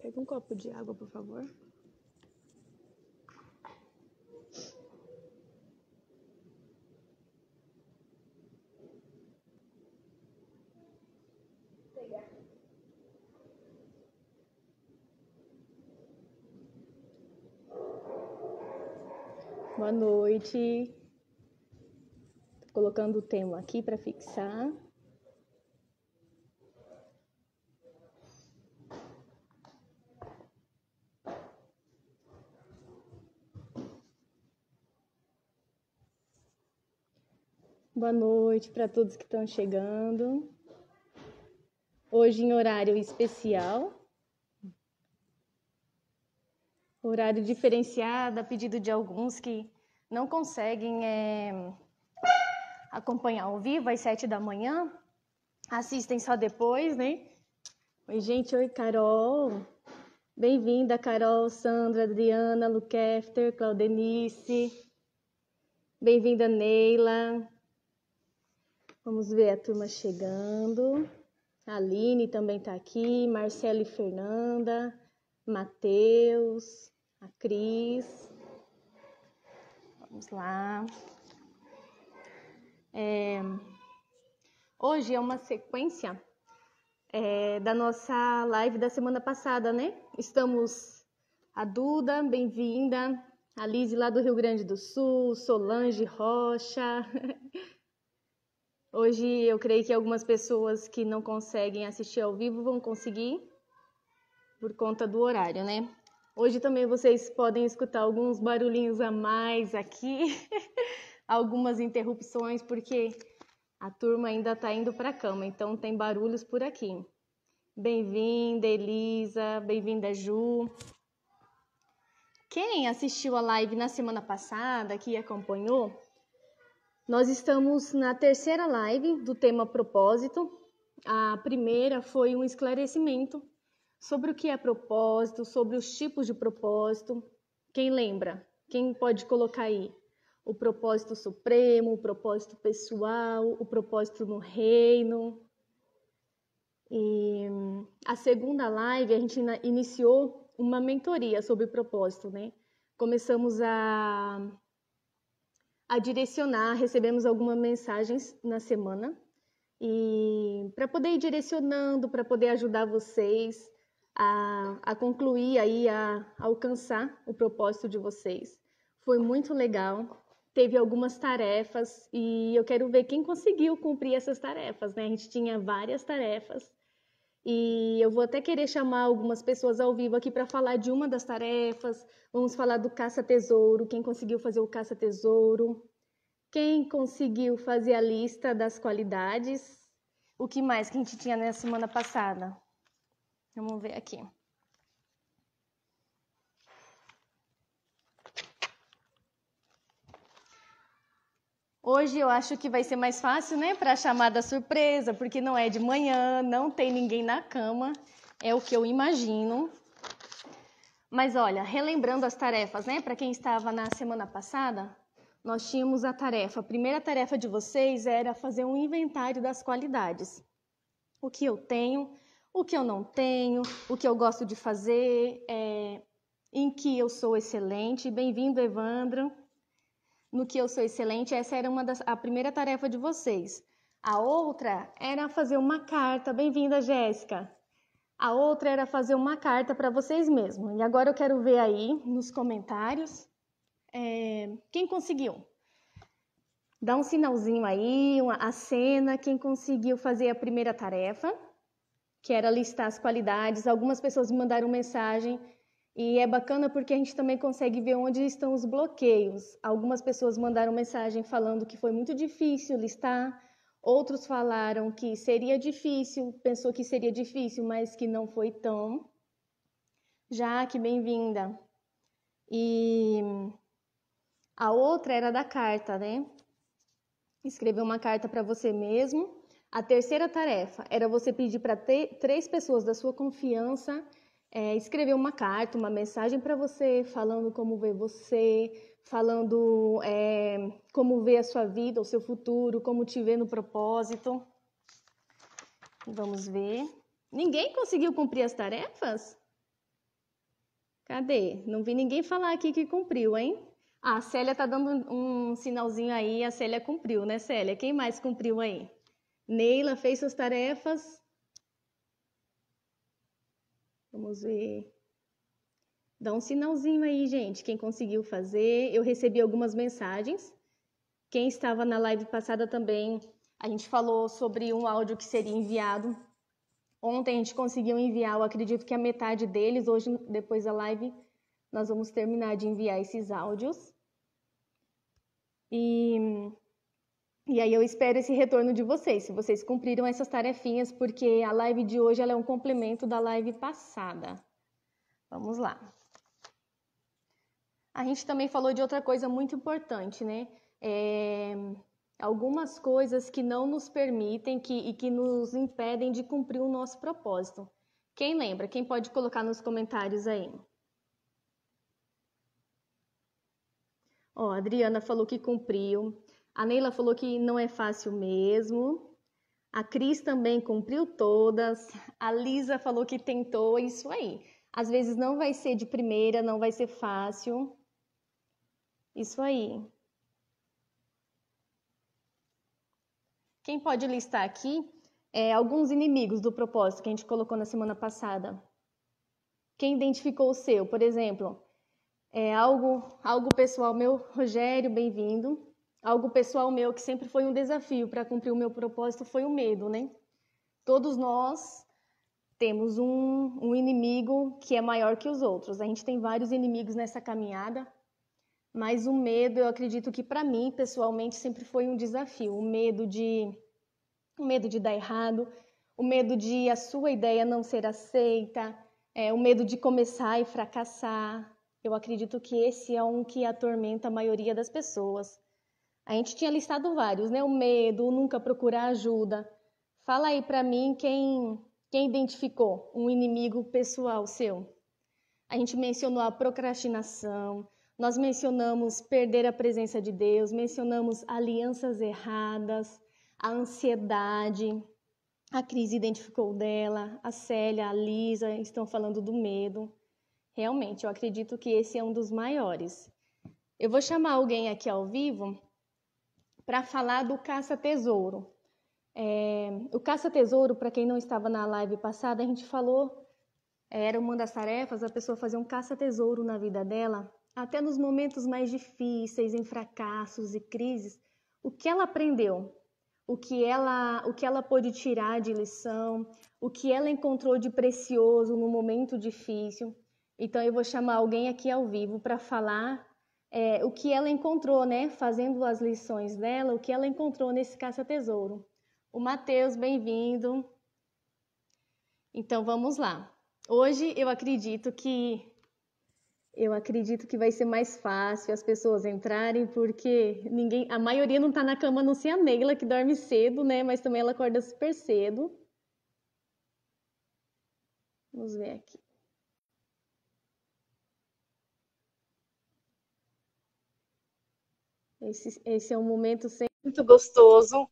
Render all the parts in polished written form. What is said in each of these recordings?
Pega um copo de água, por favor. Boa noite. Tô colocando o tema aqui para fixar. Boa noite para todos que estão chegando. Hoje em horário especial. Horário diferenciado, a pedido de alguns que não conseguem acompanhar ao vivo às 7 da manhã. Assistem só depois, né? Oi, gente. Oi, Carol. Bem-vinda, Carol, Sandra, Adriana, Luquefter, Claudenice. Bem-vinda, Neila. Vamos ver a turma chegando. A Aline também está aqui. Marcelo e Fernanda. Matheus. A Cris. Vamos lá. Hoje é uma sequência da nossa live da semana passada, né? Estamos a Duda, bem-vinda. A Lize lá do Rio Grande do Sul. Solange Rocha. Hoje eu creio que algumas pessoas que não conseguem assistir ao vivo vão conseguir por conta do horário, né? Hoje também vocês podem escutar alguns barulhinhos a mais aqui, algumas interrupções, porque a turma ainda está indo para a cama, então tem barulhos por aqui. Bem-vinda, Elisa, bem-vinda, Ju. Quem assistiu a live na semana passada, que acompanhou, nós estamos na terceira live do tema propósito. A primeira foi um esclarecimento sobre o que é propósito, sobre os tipos de propósito. Quem lembra? Quem pode colocar aí? O propósito supremo, o propósito pessoal, o propósito no reino. E a segunda live a gente iniciou uma mentoria sobre propósito, né? Começamos a direcionar, recebemos algumas mensagens na semana e para poder ir direcionando, para poder ajudar vocês a concluir aí, a alcançar o propósito de vocês. Foi muito legal, teve algumas tarefas e eu quero ver quem conseguiu cumprir essas tarefas, né? A gente tinha várias tarefas e eu vou até querer chamar algumas pessoas ao vivo aqui para falar de uma das tarefas. Vamos falar do caça-tesouro, quem conseguiu fazer o caça-tesouro, quem conseguiu fazer a lista das qualidades. O que mais que a gente tinha na semana passada? Vamos ver aqui. Hoje eu acho que vai ser mais fácil, né, para a chamada surpresa, porque não é de manhã, não tem ninguém na cama, é o que eu imagino. Mas olha, relembrando as tarefas, né, para quem estava na semana passada, nós tínhamos a primeira tarefa de vocês era fazer um inventário das qualidades. O que eu tenho, o que eu não tenho, o que eu gosto de fazer, em que eu sou excelente. Bem-vindo, Evandro. No que eu sou excelente, essa era a primeira tarefa de vocês. A outra era fazer uma carta. Bem-vinda, Jéssica. A outra era fazer uma carta para vocês mesmos. E agora eu quero ver aí nos comentários quem conseguiu. Dá um sinalzinho aí, a cena, quem conseguiu fazer a primeira tarefa, que era listar as qualidades. Algumas pessoas me mandaram mensagem e é bacana porque a gente também consegue ver onde estão os bloqueios. Algumas pessoas mandaram mensagem falando que foi muito difícil listar, outros falaram que seria difícil, pensou que seria difícil, mas que não foi tão. Jaque, bem-vinda. E a outra era da carta, né? Escrever uma carta para você mesmo. A terceira tarefa era você pedir para 3 pessoas da sua confiança escrever uma carta, uma mensagem para você, falando como vê você, falando como vê a sua vida, o seu futuro, como te vê no propósito. Vamos ver. Ninguém conseguiu cumprir as tarefas? Cadê? Não vi ninguém falar aqui que cumpriu, hein? Ah, a Célia tá dando um sinalzinho aí, a Célia cumpriu, né, Célia? Quem mais cumpriu aí? Neila fez suas tarefas. Vamos ver. Dá um sinalzinho aí, gente, quem conseguiu fazer. Eu recebi algumas mensagens. Quem estava na live passada também, a gente falou sobre um áudio que seria enviado. Ontem a gente conseguiu enviar, eu acredito que a metade deles. Hoje, depois da live, nós vamos terminar de enviar esses áudios. E aí eu espero esse retorno de vocês, se vocês cumpriram essas tarefinhas, porque a live de hoje ela é um complemento da live passada. Vamos lá. A gente também falou de outra coisa muito importante, né? Algumas coisas que não nos permitem e que nos impedem de cumprir o nosso propósito. Quem lembra? Quem pode colocar nos comentários aí? Ó, a Adriana falou que cumpriu. A Neila falou que não é fácil mesmo. A Cris também cumpriu todas. A Lisa falou que tentou. Isso aí. Às vezes não vai ser de primeira, não vai ser fácil. Isso aí. Quem pode listar aqui alguns inimigos do propósito que a gente colocou na semana passada? Quem identificou o seu? Por exemplo, algo pessoal meu, Rogério, bem-vindo. Algo pessoal meu que sempre foi um desafio para cumprir o meu propósito foi o medo, né? Todos nós temos um inimigo que é maior que os outros. A gente tem vários inimigos nessa caminhada, mas o medo, eu acredito que para mim, pessoalmente, sempre foi um desafio. O medo de dar errado, o medo de a sua ideia não ser aceita, o medo de começar e fracassar. Eu acredito que esse é um que atormenta a maioria das pessoas. A gente tinha listado vários, né? O medo, o nunca procurar ajuda. Fala aí para mim quem identificou um inimigo pessoal seu. A gente mencionou a procrastinação, nós mencionamos perder a presença de Deus, mencionamos alianças erradas, a ansiedade. A Cris identificou dela, a Célia, a Lisa estão falando do medo. Realmente, eu acredito que esse é um dos maiores. Eu vou chamar alguém aqui ao vivo para falar do caça-tesouro. O caça-tesouro, para quem não estava na live passada, a gente falou, era uma das tarefas, a pessoa fazer um caça-tesouro na vida dela, até nos momentos mais difíceis, em fracassos e crises, o que ela aprendeu, o que ela pôde tirar de lição, o que ela encontrou de precioso no momento difícil. Então eu vou chamar alguém aqui ao vivo para falar o que ela encontrou, né? Fazendo as lições dela, o que ela encontrou nesse caça-tesouro. O Matheus, bem-vindo. Então vamos lá. Hoje eu acredito que vai ser mais fácil as pessoas entrarem, porque a maioria não está na cama, a não ser a Neila, que dorme cedo, né? Mas também ela acorda super cedo. Vamos ver aqui. Esse é um momento sempre muito gostoso.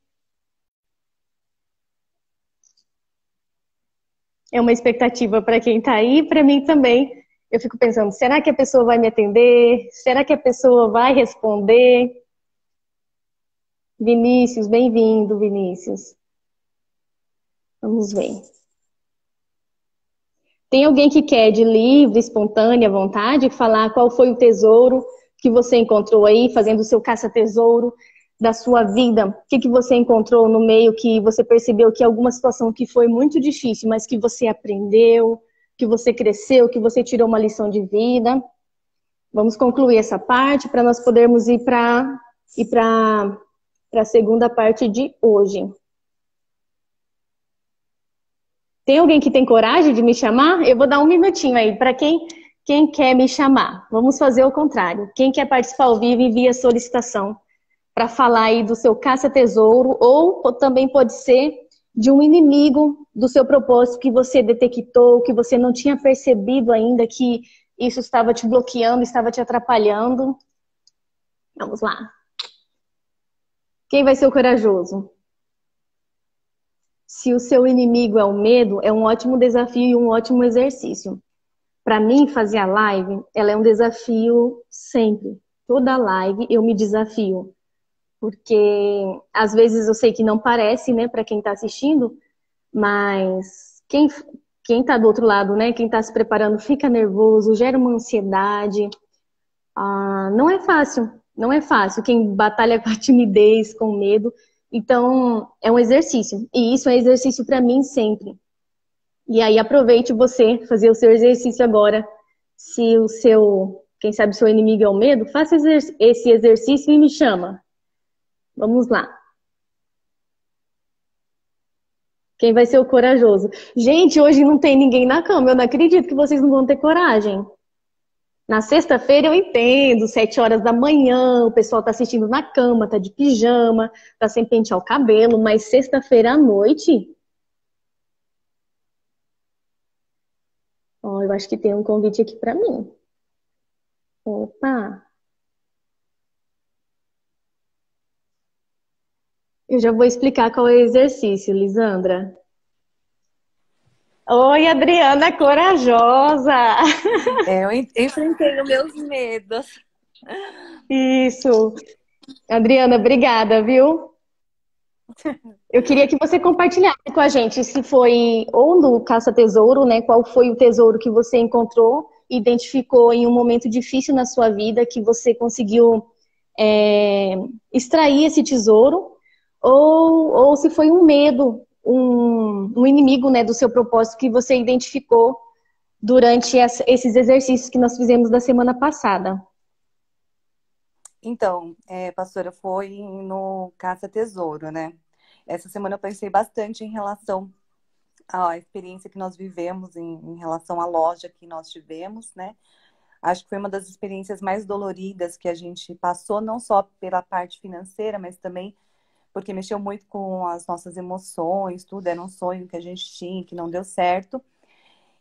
É uma expectativa para quem está aí, para mim também. Eu fico pensando, será que a pessoa vai me atender? Será que a pessoa vai responder? Vinícius, bem-vindo, Vinícius. Vamos ver. Tem alguém que quer, de livre, espontânea vontade, falar qual foi o tesouro que você encontrou aí, fazendo o seu caça-tesouro da sua vida? O que você encontrou no meio que você percebeu que alguma situação que foi muito difícil, mas que você aprendeu, que você cresceu, que você tirou uma lição de vida? Vamos concluir essa parte para nós podermos ir para a segunda parte de hoje. Tem alguém que tem coragem de me chamar? Eu vou dar um minutinho aí para quem quer me chamar. Vamos fazer o contrário. Quem quer participar ao vivo, envia solicitação para falar aí do seu caça-tesouro, ou também pode ser de um inimigo do seu propósito que você detectou, que você não tinha percebido ainda que isso estava te bloqueando, estava te atrapalhando. Vamos lá. Quem vai ser o corajoso? Se o seu inimigo é o medo, é um ótimo desafio e um ótimo exercício. Para mim, fazer a live, ela é um desafio sempre. Toda live eu me desafio. Porque às vezes eu sei que não parece, né, para quem está assistindo, mas quem tá do outro lado, né, quem está se preparando fica nervoso, gera uma ansiedade. Não é fácil, não é fácil. Quem batalha com a timidez, com o medo. Então, é um exercício. E isso é exercício para mim sempre. E aí aproveite você fazer o seu exercício agora. Se o seu, quem sabe, o seu inimigo é o medo, faça esse exercício e me chama. Vamos lá. Quem vai ser o corajoso? Gente, hoje não tem ninguém na cama. Eu não acredito que vocês não vão ter coragem. Na sexta-feira eu entendo, 7 horas da manhã, o pessoal tá assistindo na cama, tá de pijama, tá sem pentear o cabelo, mas sexta-feira à noite, ó, eu acho que tem um convite aqui pra mim. Opa, eu já vou explicar qual é o exercício, Lisandra. Oi, Adriana corajosa. Eu enfrentei os meus medos. Isso. Adriana, obrigada, viu? Eu queria que você compartilhasse com a gente se foi ou no caça-tesouro, né? Qual foi o tesouro que você encontrou, identificou em um momento difícil na sua vida, que você conseguiu é, extrair esse tesouro, ou se foi um medo, um inimigo, né, do seu propósito que você identificou durante esses exercícios que nós fizemos da semana passada. Então, pastora, foi no Caça-Tesouro, né? Essa semana eu pensei bastante em relação à experiência que nós vivemos, em relação à loja que nós tivemos, né? Acho que foi uma das experiências mais doloridas que a gente passou, não só pela parte financeira, mas também porque mexeu muito com as nossas emoções, tudo. Era um sonho que a gente tinha, que não deu certo.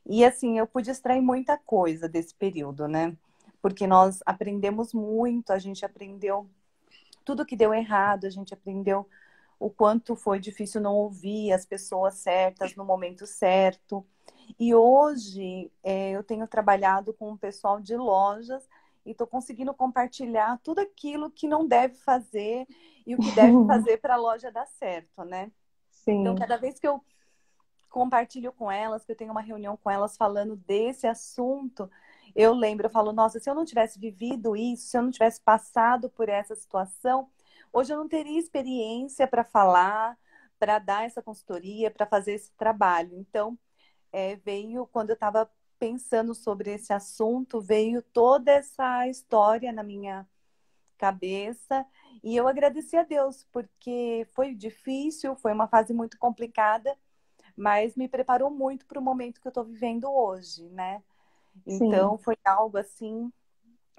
E assim, eu pude extrair muita coisa desse período, né? Porque nós aprendemos muito, a gente aprendeu tudo que deu errado, a gente aprendeu o quanto foi difícil não ouvir as pessoas certas no momento certo. E hoje eu tenho trabalhado com o pessoal de lojas e estou conseguindo compartilhar tudo aquilo que não deve fazer e o que deve fazer para a loja dar certo, né? Então, Sim. cada vez que eu compartilho com elas, que eu tenho uma reunião com elas falando desse assunto, eu lembro, eu falo, nossa, se eu não tivesse vivido isso, se eu não tivesse passado por essa situação, hoje eu não teria experiência para falar, para dar essa consultoria, para fazer esse trabalho. Então, veio, quando eu estava pensando sobre esse assunto, veio toda essa história na minha cabeça e eu agradeci a Deus, porque foi difícil, foi uma fase muito complicada, mas me preparou muito para o momento que eu estou vivendo hoje, né? Sim. Então foi algo assim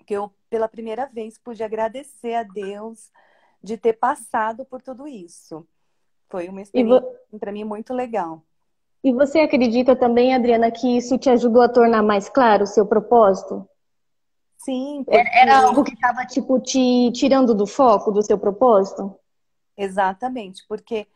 que eu, pela primeira vez, pude agradecer a Deus de ter passado por tudo isso. Foi uma E, experiência para mim muito legal. e você acredita também, Adriana, que isso te ajudou a tornar mais claro o seu propósito? Sim, Era porque algo que estava, tipo, te tirando do foco do seu propósito? exatamente, porque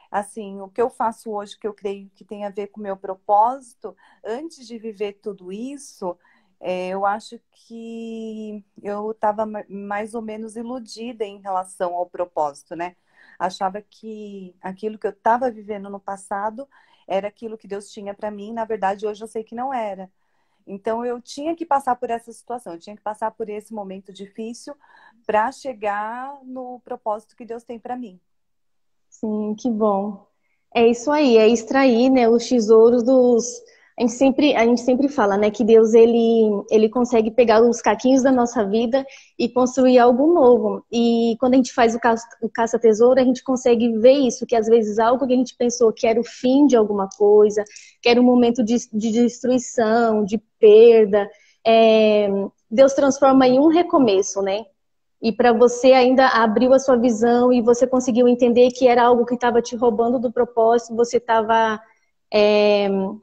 assim, o que eu faço hoje, que eu creio que tem a ver com o meu propósito, antes de viver tudo isso, eu acho que eu estava mais ou menos iludida em relação ao propósito, né? Achava que aquilo que eu estava vivendo no passado era aquilo que Deus tinha para mim, na verdade, hoje eu sei que não era. Então, eu tinha que passar por essa situação, eu tinha que passar por esse momento difícil para chegar no propósito que Deus tem para mim. Sim, que bom. É isso aí, é extrair, né, os tesouros dos. A gente sempre fala, né, que Deus ele consegue pegar os caquinhos da nossa vida e construir algo novo. E quando a gente faz o caça-tesouro, a gente consegue ver isso, que às vezes algo que a gente pensou que era o fim de alguma coisa, que era um momento de destruição, de perda, é, Deus transforma em um recomeço, né? E para você ainda abriu a sua visão e você conseguiu entender que era algo que estava te roubando do propósito, você estava.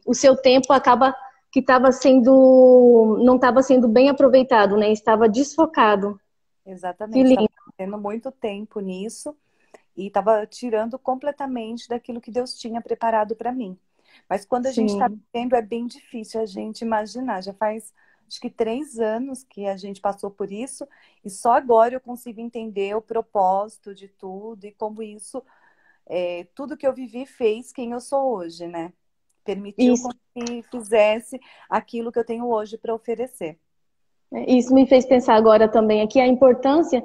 O seu tempo acaba que estava sendo. Não estava sendo bem aproveitado, né? Estava desfocado. Que Exatamente, estava lindo. tendo muito tempo nisso e estava tirando completamente daquilo que Deus tinha preparado para mim. Mas quando a gente está Sim. vivendo é bem difícil a gente imaginar. Já faz acho que 3 anos que a gente passou por isso e só agora eu consigo entender o propósito de tudo e como isso, tudo que eu vivi fez quem eu sou hoje, né? Permitiu com Isso, que fizesse aquilo que eu tenho hoje para oferecer. isso me fez pensar agora também aqui a importância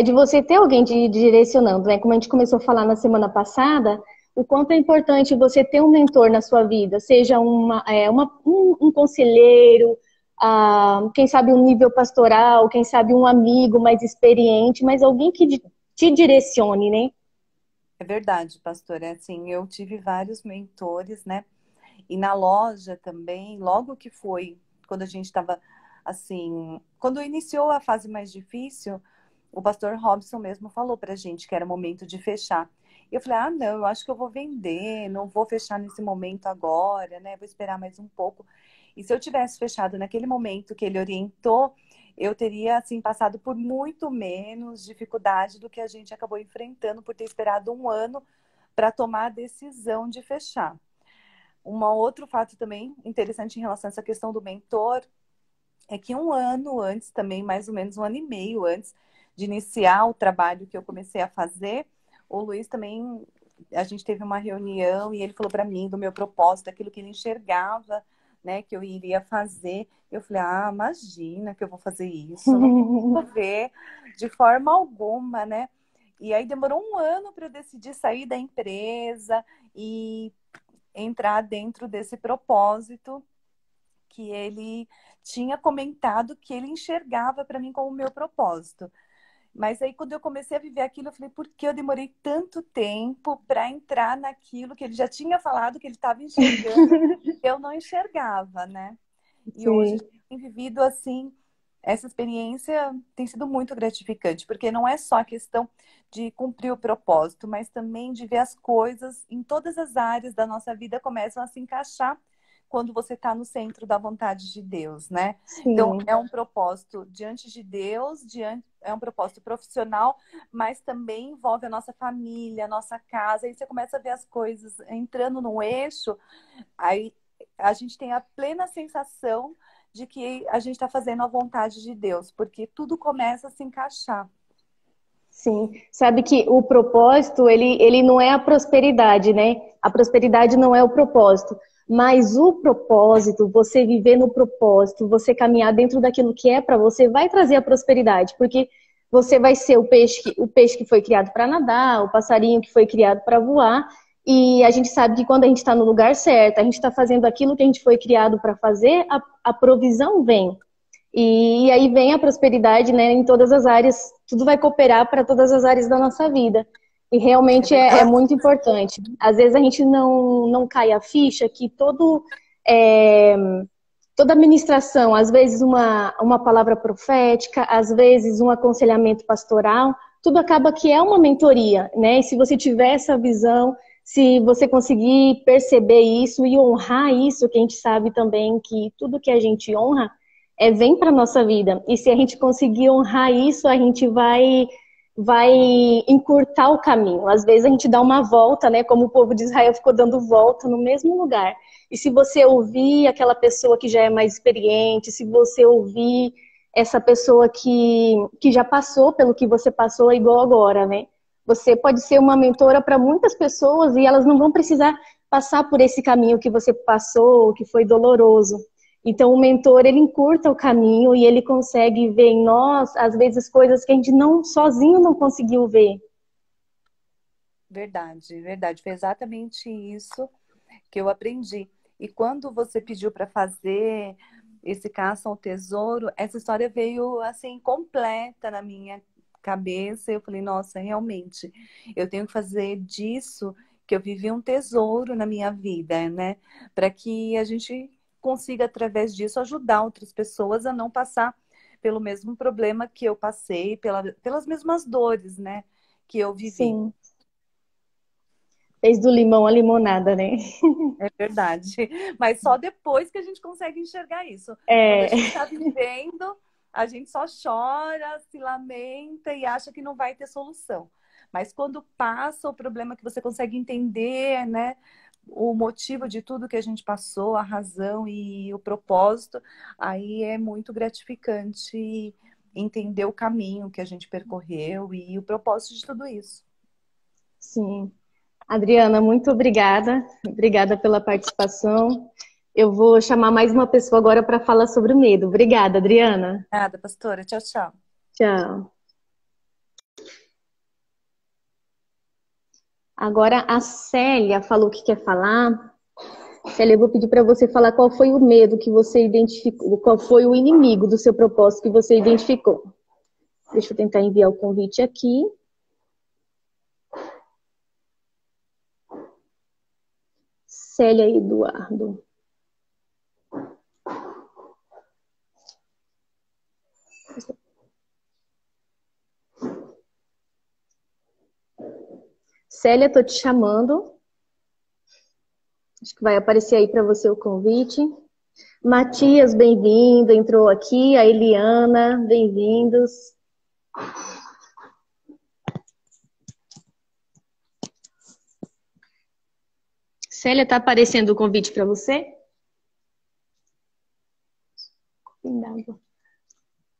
de você ter alguém te direcionando, né? Como a gente começou a falar na semana passada, o quanto é importante você ter um mentor na sua vida, seja um conselheiro, quem sabe um nível pastoral, quem sabe um amigo mais experiente, mas alguém que te direcione, né? É verdade, pastor. É assim, eu tive vários mentores, né? E na loja também, logo que foi, quando a gente estava assim, quando iniciou a fase mais difícil, o pastor Robson mesmo falou pra gente que era momento de fechar. E eu falei, ah, não, eu acho que eu vou vender, não vou fechar nesse momento agora, né? Vou esperar mais um pouco. E se eu tivesse fechado naquele momento que ele orientou, eu teria, assim, passado por muito menos dificuldade do que a gente acabou enfrentando por ter esperado um ano para tomar a decisão de fechar. Um outro fato também interessante em relação a essa questão do mentor é que um ano antes, também mais ou menos um ano e meio antes de iniciar o trabalho que eu comecei a fazer, o Luiz também, a gente teve uma reunião e ele falou para mim do meu propósito, aquilo que ele enxergava, né, que eu iria fazer. Eu falei, ah, imagina que eu vou fazer isso, não vou ver de forma alguma, né? E aí demorou um ano para eu decidir sair da empresa e entrar dentro desse propósito que ele tinha comentado que ele enxergava para mim como meu propósito. Mas aí, quando eu comecei a viver aquilo, eu falei, por que eu demorei tanto tempo para entrar naquilo que ele já tinha falado que ele estava enxergando, eu não enxergava, né? E hoje a Sim. gente tem vivido assim, essa experiência tem sido muito gratificante, porque não é só a questão de cumprir o propósito, mas também de ver as coisas em todas as áreas da nossa vida começam a se encaixar quando você está no centro da vontade de Deus, né? Então, Sim. é um propósito diante de Deus, é um propósito profissional, mas também envolve a nossa família, a nossa casa. Aí você começa a ver as coisas entrando no eixo, aí a gente tem a plena sensação de que a gente está fazendo a vontade de Deus, porque tudo começa a se encaixar. Sim, sabe que o propósito, ele não é a prosperidade, né? A prosperidade não é o propósito, mas o propósito, você viver no propósito, você caminhar dentro daquilo que é para você, vai trazer a prosperidade, porque você vai ser o peixe que foi criado para nadar, o passarinho que foi criado para voar, e a gente sabe que quando a gente está no lugar certo, a gente está fazendo aquilo que a gente foi criado para fazer, a provisão vem. E aí vem a prosperidade, né, em todas as áreas, tudo vai cooperar para todas as áreas da nossa vida. E É realmente é verdade. muito importante. Às vezes a gente não cai a ficha que é, toda administração, às vezes uma palavra profética, às vezes um aconselhamento pastoral, tudo acaba que é uma mentoria, né? E se você tiver essa visão, se você conseguir perceber isso e honrar isso, que a gente sabe também que tudo que a gente honra vem para nossa vida. E se a gente conseguir honrar isso, a gente vai encurtar o caminho. Às vezes a gente dá uma volta, né? Como o povo de Israel ficou dando volta no mesmo lugar. E se você ouvir aquela pessoa que já é mais experiente, se você ouvir essa pessoa que já passou pelo que você passou, igual agora, né? Você pode ser uma mentora para muitas pessoas e elas não vão precisar passar por esse caminho que você passou, que foi doloroso. Então, o mentor, ele encurta o caminho e ele consegue ver em nós, às vezes, coisas que a gente não, sozinho não conseguiu ver. Verdade, verdade. Foi exatamente isso que eu aprendi. E quando você pediu para fazer esse caça ao tesouro, essa história veio assim completa na minha cabeça. Eu falei, nossa, realmente, eu tenho que fazer disso que eu vivi um tesouro na minha vida, né? Para que a gente consiga, através disso, ajudar outras pessoas a não passar pelo mesmo problema que eu passei, pelas mesmas dores, né, que eu vivi. Sim, fez do limão a limonada, né? É verdade. Mas só depois que a gente consegue enxergar isso. Quando a É, gente está vivendo, a gente só chora, se lamenta e acha que não vai ter solução. Mas quando passa o problema que você consegue entender, né? o motivo de tudo que a gente passou, a razão e o propósito, aí é muito gratificante entender o caminho que a gente percorreu e o propósito de tudo isso. Sim. Adriana, muito obrigada. Obrigada pela participação. Eu vou chamar mais uma pessoa agora para falar sobre o medo. Obrigada, Adriana. Nada, pastora. Tchau, tchau. Tchau. Agora a Célia falou que quer falar. Célia, eu vou pedir para você falar qual foi o medo que você identificou, qual foi o inimigo do seu propósito que você identificou. Deixa eu tentar enviar o convite aqui. Célia Eduardo. Célia, estou te chamando. Acho que vai aparecer aí para você o convite. Matias, bem-vindo, entrou aqui. A Eliana, bem-vindos. Célia, está aparecendo o convite para você?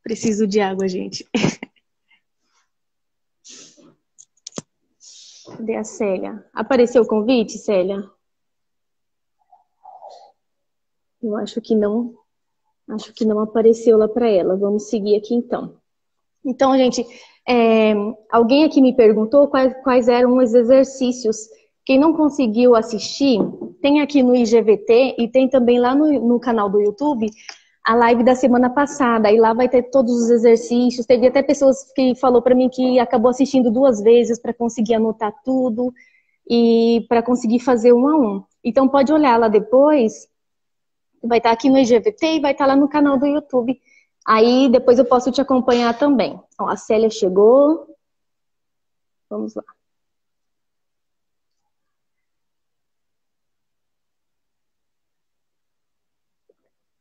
Preciso de água, gente. Cadê a Célia? Apareceu o convite, Célia? Eu acho que não apareceu lá para ela. Vamos seguir aqui então. Então, gente, alguém aqui me perguntou quais eram os exercícios. Quem não conseguiu assistir, tem aqui no IGVT e tem também lá no canal do YouTube a live da semana passada. E lá vai ter todos os exercícios. Teve até pessoas que falou para mim que acabou assistindo 2 vezes para conseguir anotar tudo e para conseguir fazer 1 a 1. Então, pode olhar lá depois. Vai estar aqui no IGVT e vai estar lá no canal do YouTube. Aí depois eu posso te acompanhar também. Ó, a Célia chegou. Vamos lá.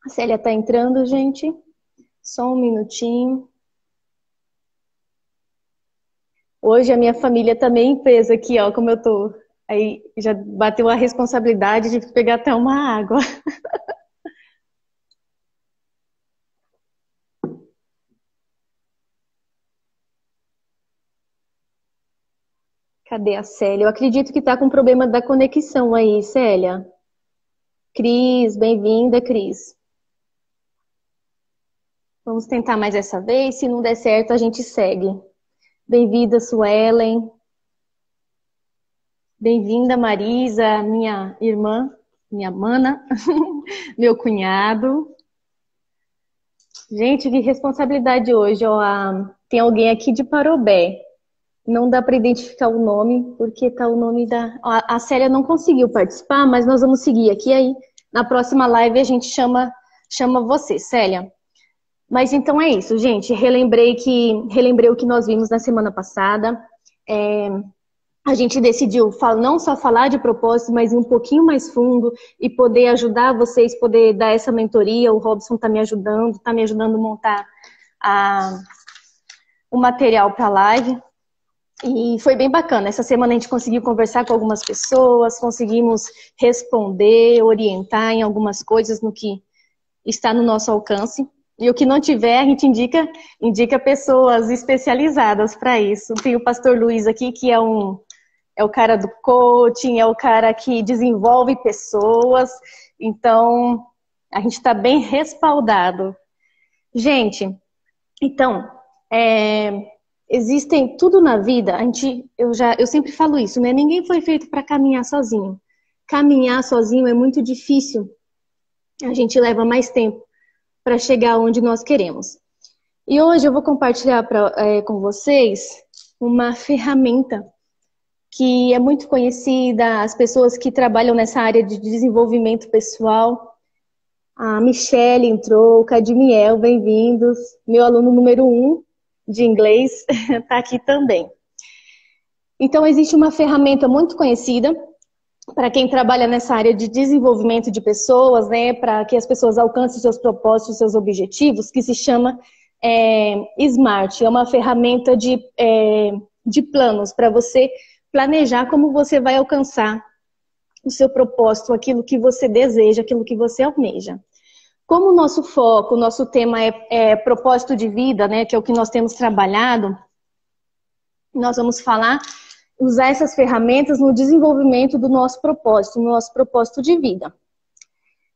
A Célia está entrando, gente. Só um minutinho. Hoje a minha família também fez aqui, ó, como eu tô. Aí já bateu a responsabilidade de pegar até uma água. Cadê a Célia? Eu acredito que tá com problema da conexão aí, Célia. Cris, bem-vinda, Cris. Vamos tentar mais essa vez. Se não der certo, a gente segue. Bem-vinda, Suelen. Bem-vinda, Marisa, minha irmã, minha mana, meu cunhado. Gente, que responsabilidade hoje. Ó, tem alguém aqui de Parobé. Não dá para identificar o nome, porque tá o nome da... A Célia não conseguiu participar, mas nós vamos seguir aqui. Aí, na próxima live, a gente chama você, Célia. Mas então é isso, gente. Relembrei o que nós vimos na semana passada. A gente decidiu não só falar de propósito, mas ir um pouquinho mais fundo e poder ajudar vocês, poder dar essa mentoria. O Robson está me ajudando a montar o material para a live. E foi bem bacana. Essa semana a gente conseguiu conversar com algumas pessoas, conseguimos responder, orientar em algumas coisas no que está no nosso alcance. E o que não tiver, a gente indica pessoas especializadas para isso. Tem o pastor Luiz aqui, que é o cara do coaching, é o cara que desenvolve pessoas. Então, a gente está bem respaldado. Gente, então, existem tudo na vida, eu sempre falo isso, né? Ninguém foi feito para caminhar sozinho. Caminhar sozinho é muito difícil. A gente leva mais tempo para chegar onde nós queremos. E hoje eu vou compartilhar com vocês uma ferramenta que é muito conhecida, as pessoas que trabalham nessa área de desenvolvimento pessoal. A Michelle entrou, o Cadmiel, bem-vindos. Meu aluno número 1 de inglês está aqui também. Então, existe uma ferramenta muito conhecida para quem trabalha nessa área de desenvolvimento de pessoas, né, para que as pessoas alcancem seus propósitos, seus objetivos, que se chama SMART. É uma ferramenta de planos para você planejar como você vai alcançar o seu propósito, aquilo que você deseja, aquilo que você almeja. Como o nosso foco, o nosso tema é propósito de vida, né, que é o que nós temos trabalhado, nós vamos usar essas ferramentas no desenvolvimento do nosso propósito de vida.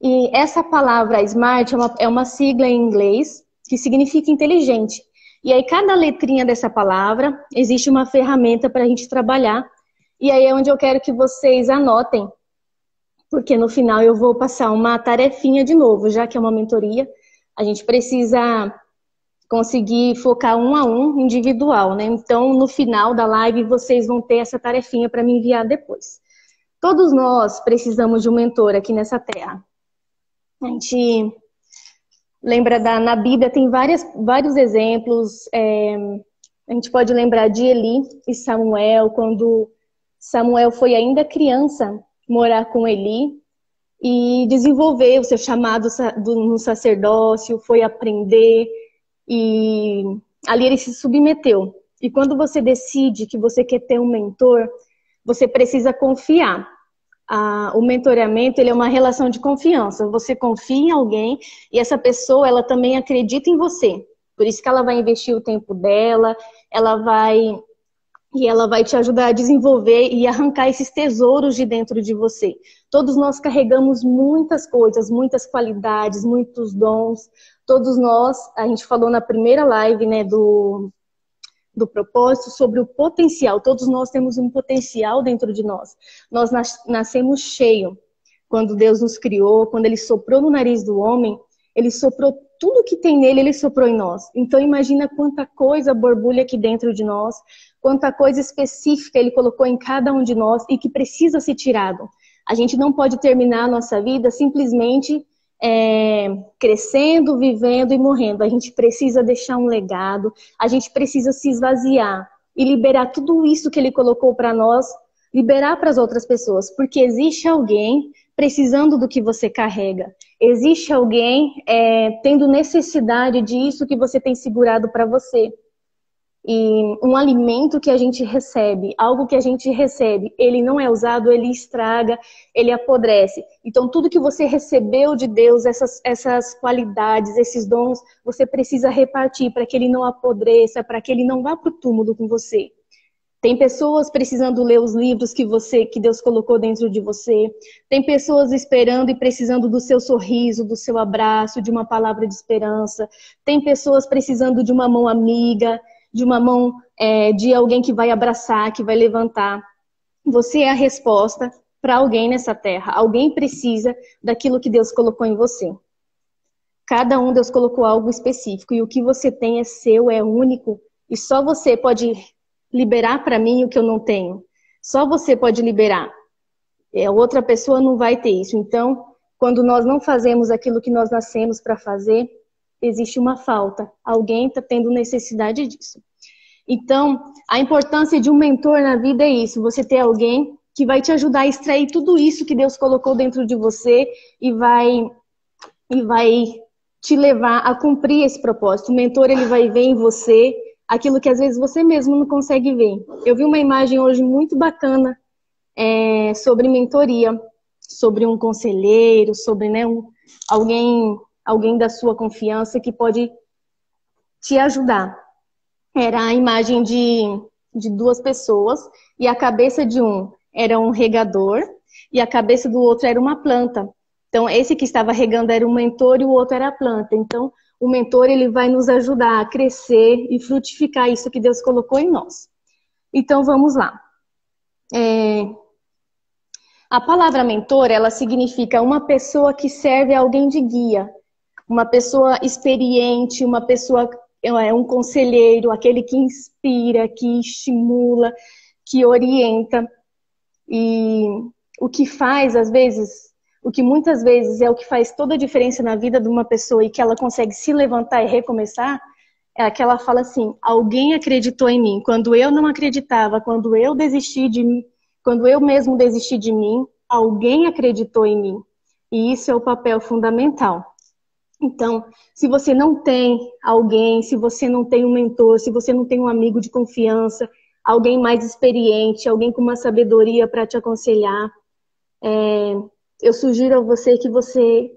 E essa palavra SMART é uma sigla em inglês que significa inteligente. E aí cada letrinha dessa palavra existe uma ferramenta para a gente trabalhar. E aí é onde eu quero que vocês anotem, porque no final eu vou passar uma tarefinha de novo, já que é uma mentoria, a gente precisa conseguir focar um a um, individual, né? Então, no final da live, vocês vão ter essa tarefinha para me enviar depois. Todos nós precisamos de um mentor aqui nessa terra. A gente lembra na Bíblia tem vários exemplos, a gente pode lembrar de Eli e Samuel, quando Samuel foi ainda criança, morar com Eli e desenvolver o seu chamado no sacerdócio, foi aprender e ali ele se submeteu. E quando você decide que você quer ter um mentor, você precisa confiar. O mentoreamento, ele é uma relação de confiança. Você confia em alguém e essa pessoa, ela também acredita em você. Por isso que ela vai investir o tempo dela, ela vai te ajudar a desenvolver e arrancar esses tesouros de dentro de você. Todos nós carregamos muitas coisas, muitas qualidades, muitos dons. Todos nós, a gente falou na primeira live, né, do propósito, sobre o potencial. Todos nós temos um potencial dentro de nós. Nós nascemos cheios. Quando Deus nos criou, quando Ele soprou no nariz do homem, Ele soprou tudo que tem nele, Ele soprou em nós. Então imagina quanta coisa borbulha aqui dentro de nós, quanta coisa específica Ele colocou em cada um de nós e que precisa ser tirado. A gente não pode terminar a nossa vida simplesmente crescendo, vivendo e morrendo. A gente precisa deixar um legado, a gente precisa se esvaziar e liberar tudo isso que Ele colocou para nós, liberar para as outras pessoas, porque existe alguém precisando do que você carrega. Existe alguém tendo necessidade disso que você tem segurado para você. E um alimento que a gente recebe, algo que a gente recebe, ele não é usado, ele estraga, ele apodrece. Então, tudo que você recebeu de Deus, essas qualidades, esses dons, você precisa repartir para que ele não apodreça, para que ele não vá para o túmulo com você. Tem pessoas precisando ler os livros que Deus colocou dentro de você. Tem pessoas esperando e precisando do seu sorriso, do seu abraço, de uma palavra de esperança. Tem pessoas precisando de uma mão amiga, de uma mão de alguém que vai abraçar, que vai levantar. Você é a resposta para alguém nessa terra. Alguém precisa daquilo que Deus colocou em você. Cada um Deus colocou algo específico. E o que você tem é seu, é único. E só você pode liberar para mim o que eu não tenho. Só você pode liberar. Outra pessoa não vai ter isso. Então, quando nós não fazemos aquilo que nós nascemos para fazer, existe uma falta. Alguém está tendo necessidade disso. Então, a importância de um mentor na vida é isso. Você ter alguém que vai te ajudar a extrair tudo isso que Deus colocou dentro de você e vai te levar a cumprir esse propósito. O mentor, ele vai ver em você aquilo que às vezes você mesmo não consegue ver. Eu vi uma imagem hoje muito bacana sobre mentoria, sobre um conselheiro, sobre alguém da sua confiança que pode te ajudar. Era a imagem de duas pessoas e a cabeça de um era um regador e a cabeça do outro era uma planta. Então, esse que estava regando era o mentor e o outro era a planta. Então, o mentor, ele vai nos ajudar a crescer e frutificar isso que Deus colocou em nós. Então, vamos lá. A palavra mentor, ela significa uma pessoa que serve a alguém de guia. Uma pessoa experiente, uma pessoa, um conselheiro, aquele que inspira, que estimula, que orienta. E o que faz, às vezes, o que muitas vezes é o que faz toda a diferença na vida de uma pessoa e que ela consegue se levantar e recomeçar, é que ela fala assim, alguém acreditou em mim. Quando eu não acreditava, quando eu mesmo desisti de mim, alguém acreditou em mim. E isso é o papel fundamental. Então, se você não tem alguém, se você não tem um mentor, se você não tem um amigo de confiança, alguém mais experiente, alguém com uma sabedoria para te aconselhar, eu sugiro a você que você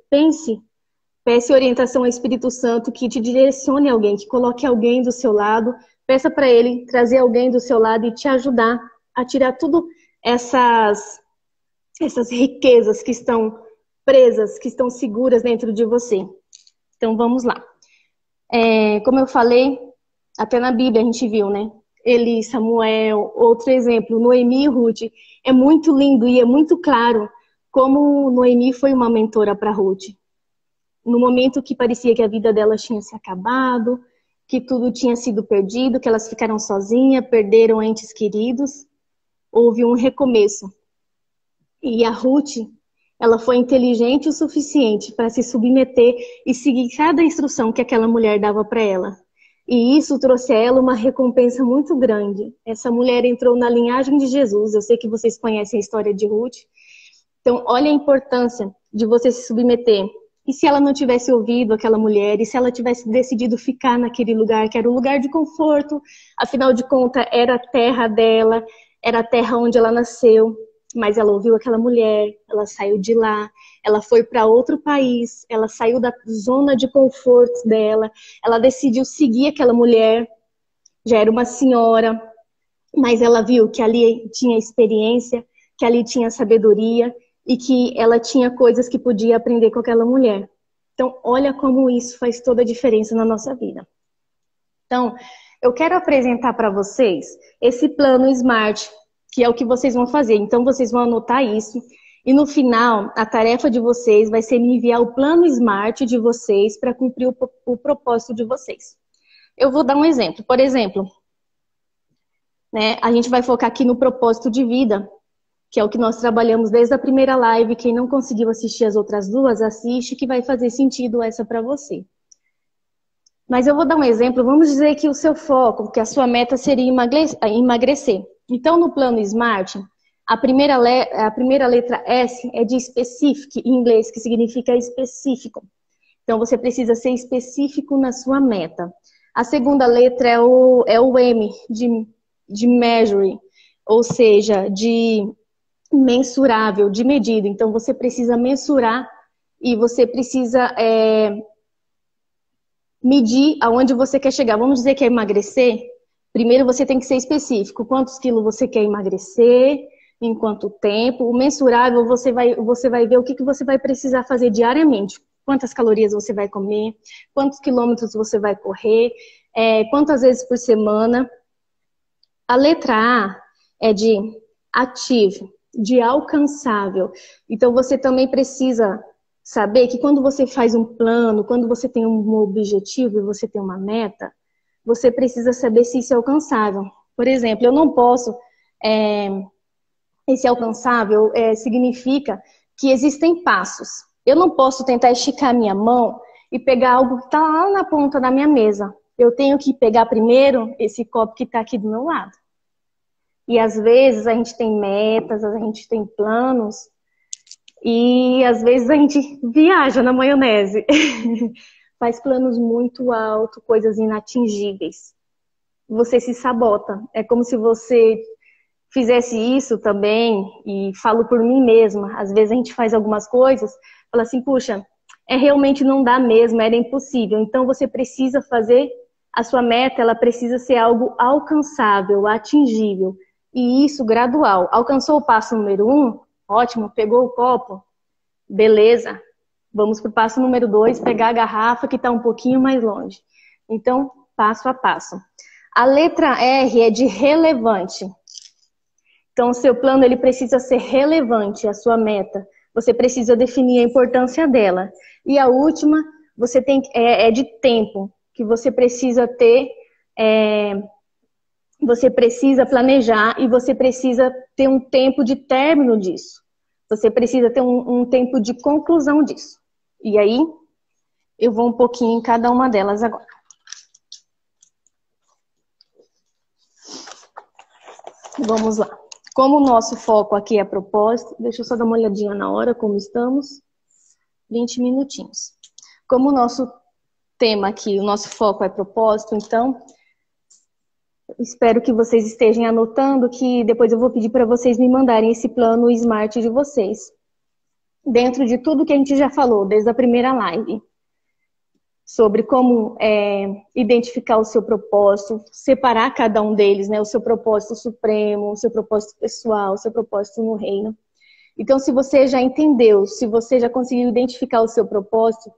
peça orientação ao Espírito Santo, que te direcione alguém, que coloque alguém do seu lado, peça para ele trazer alguém do seu lado e te ajudar a tirar tudo essas riquezas que estão presas, que estão seguras dentro de você. Então vamos lá. Como eu falei, até na Bíblia a gente viu, né? Eli, Samuel, outro exemplo, Noemi e Ruth. É muito lindo e é muito claro como Noemi foi uma mentora para Ruth. No momento que parecia que a vida delas tinha se acabado, que tudo tinha sido perdido, que elas ficaram sozinhas, perderam entes queridos, houve um recomeço. E a Ruth, ela foi inteligente o suficiente para se submeter e seguir cada instrução que aquela mulher dava para ela. E isso trouxe a ela uma recompensa muito grande. Essa mulher entrou na linhagem de Jesus. Eu sei que vocês conhecem a história de Ruth. Então, olha a importância de você se submeter. E se ela não tivesse ouvido aquela mulher, e se ela tivesse decidido ficar naquele lugar, que era um lugar de conforto, afinal de contas, era a terra dela, era a terra onde ela nasceu, mas ela ouviu aquela mulher, ela saiu de lá, ela foi para outro país, ela saiu da zona de conforto dela, ela decidiu seguir aquela mulher, já era uma senhora, mas ela viu que ali tinha experiência, que ali tinha sabedoria, e que ela tinha coisas que podia aprender com aquela mulher. Então, olha como isso faz toda a diferença na nossa vida. Então, eu quero apresentar para vocês esse plano SMART, que é o que vocês vão fazer. Então, vocês vão anotar isso. E no final, a tarefa de vocês vai ser me enviar o plano SMART de vocês para cumprir o propósito de vocês. Eu vou dar um exemplo. Por exemplo, né, a gente vai focar aqui no propósito de vida, que é o que nós trabalhamos desde a primeira live. Quem não conseguiu assistir as outras duas, assiste, que vai fazer sentido essa para você. Mas eu vou dar um exemplo. Vamos dizer que o seu foco, que a sua meta seria emagrecer. Então, no plano SMART, a primeira letra S é de specific, em inglês, que significa específico. Então, você precisa ser específico na sua meta. A segunda letra é o M, de measure, ou seja, de mensurável, de medida. Então, você precisa mensurar e você precisa medir aonde você quer chegar. Vamos dizer que é emagrecer. Primeiro, você tem que ser específico. Quantos quilos você quer emagrecer? Em quanto tempo? O mensurável, você vai ver o que você vai precisar fazer diariamente. Quantas calorias você vai comer? Quantos quilômetros você vai correr? Quantas vezes por semana? A letra A é de achieve, de alcançável. Então, você também precisa saber que quando você faz um plano, quando você tem um objetivo e você tem uma meta, você precisa saber se isso é alcançável. Por exemplo, eu não posso... esse alcançável significa que existem passos. Eu não posso tentar esticar minha mão e pegar algo que está lá na ponta da minha mesa. Eu tenho que pegar primeiro esse copo que está aqui do meu lado. E às vezes a gente tem metas, a gente tem planos e às vezes a gente viaja na maionese. Faz planos muito altos, coisas inatingíveis. Você se sabota. É como se você fizesse isso também, e falo por mim mesma. Às vezes a gente faz algumas coisas, fala assim, puxa, realmente não dá mesmo, era impossível. Então você precisa fazer a sua meta, ela precisa ser algo alcançável, atingível. E isso gradual. Alcançou o passo número 1? Ótimo, pegou o copo? Beleza. Vamos para o passo número 2, pegar a garrafa que está um pouquinho mais longe. Então, passo a passo. A letra R é de relevante. Então, o seu plano ele precisa ser relevante, a sua meta. Você precisa definir a importância dela. E a última, você é de tempo, que você precisa ter... Você precisa planejar e você precisa ter um tempo de término disso. Você precisa ter um tempo de conclusão disso. E aí, eu vou um pouquinho em cada uma delas agora. Vamos lá. Como o nosso foco aqui é propósito, deixa eu só dar uma olhadinha na hora, como estamos. 20 minutinhos. Como o nosso tema aqui, o nosso foco é propósito, então... Espero que vocês estejam anotando, que depois eu vou pedir para vocês me mandarem esse plano SMART de vocês. dentro de tudo que a gente já falou, desde a primeira live, sobre como identificar o seu propósito, separar cada um deles, né? O seu propósito supremo, o seu propósito pessoal, o seu propósito no reino. Então, se você já entendeu, se você já conseguiu identificar o seu propósito,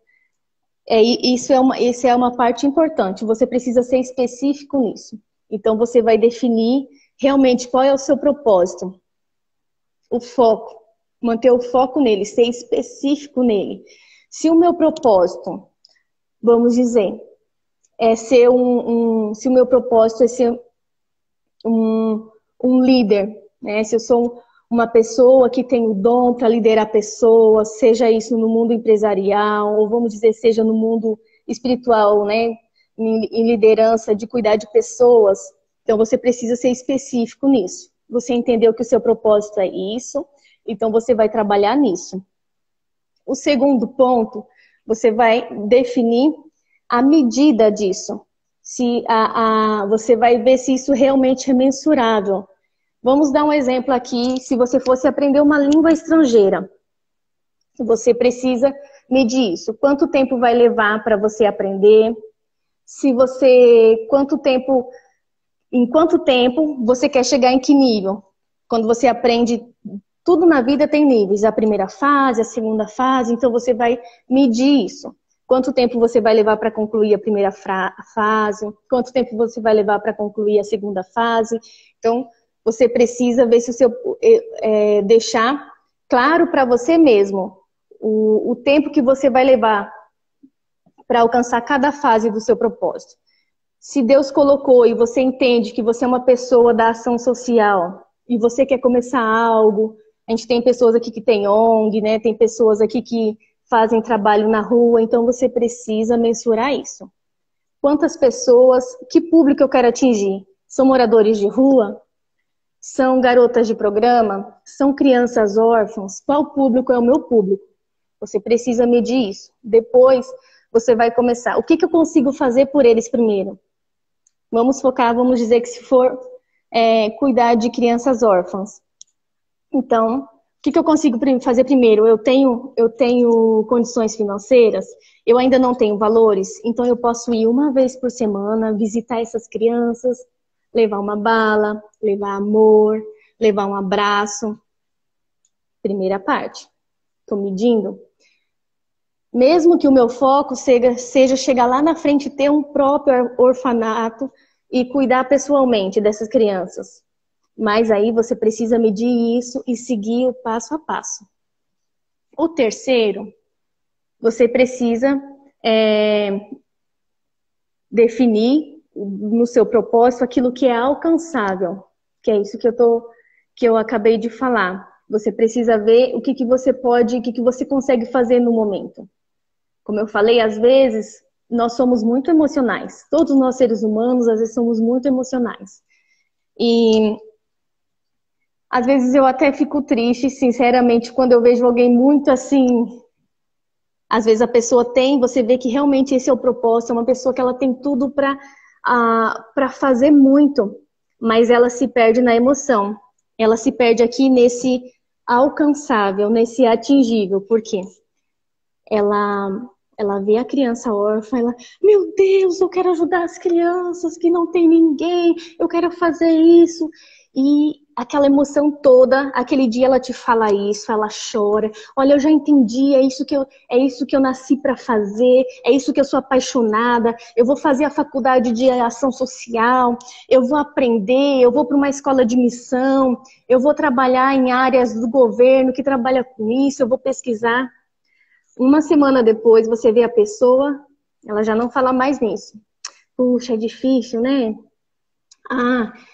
isso é uma parte importante. Você precisa ser específico nisso. Então, você vai definir realmente qual é o seu propósito. O foco. Manter o foco nele, ser específico nele. Se o meu propósito, vamos dizer, é ser se o meu propósito é ser um líder, né? Se eu sou uma pessoa que tem o dom para liderar pessoas, seja isso no mundo empresarial, ou vamos dizer, seja no mundo espiritual, né? Em liderança, de cuidar de pessoas. Então, você precisa ser específico nisso. Você entendeu que o seu propósito é isso, então você vai trabalhar nisso. O segundo ponto, você vai definir a medida disso. Você vai ver se isso realmente é mensurável. Vamos dar um exemplo aqui. Se você fosse aprender uma língua estrangeira, você precisa medir isso. Quanto tempo vai levar para você aprender? Em quanto tempo você quer chegar em que nível? Quando você aprende, tudo na vida tem níveis. A primeira fase, a segunda fase, então você vai medir isso. Quanto tempo você vai levar para concluir a primeira fase? Quanto tempo você vai levar para concluir a segunda fase? Então, você precisa ver se deixar claro para você mesmo o tempo que você vai levar para alcançar cada fase do seu propósito. Se Deus colocou e você entende que você é uma pessoa da ação social e você quer começar algo, a gente tem pessoas aqui que tem ONG, né? Tem pessoas aqui que fazem trabalho na rua, então você precisa mensurar isso. Quantas pessoas, que público eu quero atingir? São moradores de rua? São garotas de programa? São crianças órfãs? Qual público é o meu público? Você precisa medir isso. Depois, você vai começar. O que eu consigo fazer por eles primeiro? Vamos focar, vamos dizer que se for cuidar de crianças órfãs. Então, o que eu consigo fazer primeiro? Eu tenho condições financeiras? Eu ainda não tenho valores? Então, eu posso ir uma vez por semana, visitar essas crianças, levar uma bala, levar amor, levar um abraço. Primeira parte. Estou medindo. Mesmo que o meu foco seja chegar lá na frente e ter um próprio orfanato e cuidar pessoalmente dessas crianças. Mas aí você precisa medir isso e seguir o passo a passo. O terceiro, você precisa definir no seu propósito aquilo que é alcançável, que é isso que eu acabei de falar. Você precisa ver o que você pode, o que você consegue fazer no momento. Como eu falei, às vezes nós somos muito emocionais. Todos nós seres humanos, às vezes, somos muito emocionais. E às vezes eu até fico triste, sinceramente, quando eu vejo alguém muito assim. Às vezes a pessoa você vê que realmente esse é o propósito, é uma pessoa que ela tem tudo para fazer muito, mas ela se perde na emoção. Ela se perde aqui nesse alcançável, nesse atingível. Por quê? Ela vê a criança órfã, meu Deus, eu quero ajudar as crianças que não tem ninguém, eu quero fazer isso. E aquela emoção toda, aquele dia ela te fala isso, ela chora. Olha, eu já entendi, é isso que eu nasci para fazer, é isso que eu sou apaixonada. Eu vou fazer a faculdade de ação social, eu vou aprender, eu vou para uma escola de missão, eu vou trabalhar em áreas do governo que trabalha com isso, eu vou pesquisar. Uma semana depois, você vê a pessoa, ela já não fala mais nisso. Puxa, é difícil, né?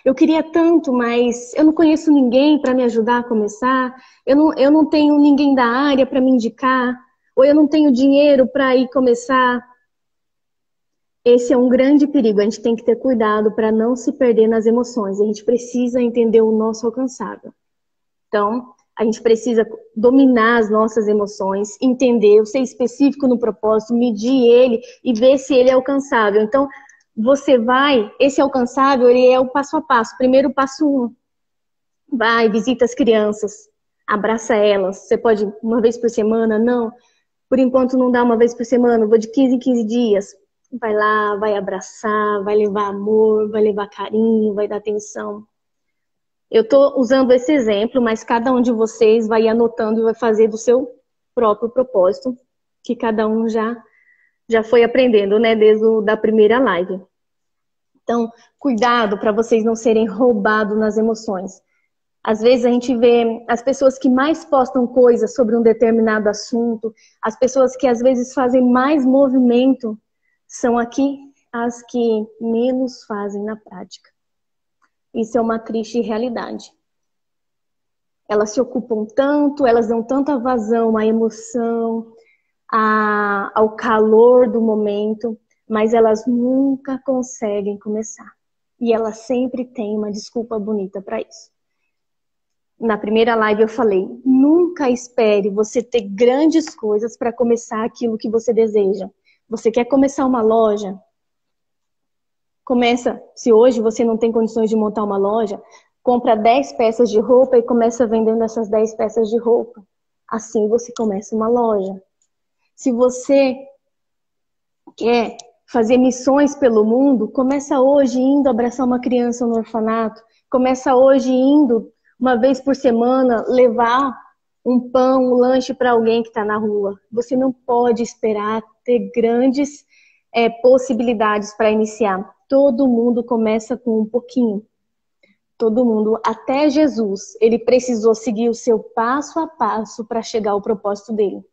Eu queria tanto, mas eu não conheço ninguém para me ajudar a começar. Eu não tenho ninguém da área para me indicar. Ou eu não tenho dinheiro para ir começar. Esse é um grande perigo. A gente tem que ter cuidado para não se perder nas emoções. A gente precisa entender o nosso alcançável. Então, a gente precisa dominar as nossas emoções, entender, ser específico no propósito, medir ele e ver se ele é alcançável. Então, esse alcançável, ele é o passo a passo. Primeiro, passo 1. Vai, visita as crianças. Abraça elas. Você pode uma vez por semana? Não. Por enquanto não dá uma vez por semana, vou de 15 em 15 dias. Vai lá, vai abraçar, vai levar amor, vai levar carinho, vai dar atenção. Eu estou usando esse exemplo, mas cada um de vocês vai anotando e vai fazer do seu próprio propósito, que cada um já foi aprendendo, né, desde da primeira live. Então, cuidado para vocês não serem roubados nas emoções. Às vezes a gente vê as pessoas que mais postam coisas sobre um determinado assunto, as pessoas que às vezes fazem mais movimento, são aqui as que menos fazem na prática. Isso é uma triste realidade. Elas se ocupam tanto, elas dão tanta vazão à emoção, ao calor do momento, mas elas nunca conseguem começar. E elas sempre têm uma desculpa bonita para isso. Na primeira live eu falei, nunca espere você ter grandes coisas para começar aquilo que você deseja. Você quer começar uma loja? Começa, se hoje você não tem condições de montar uma loja, compra 10 peças de roupa e começa vendendo essas 10 peças de roupa. Assim você começa uma loja. Se você quer fazer missões pelo mundo, começa hoje indo abraçar uma criança no orfanato. Começa hoje indo, uma vez por semana, levar um pão, um lanche para alguém que está na rua. Você não pode esperar ter grandes possibilidades para iniciar. Todo mundo começa com um pouquinho. Todo mundo, até Jesus, ele precisou seguir o seu passo a passo para chegar ao propósito dele.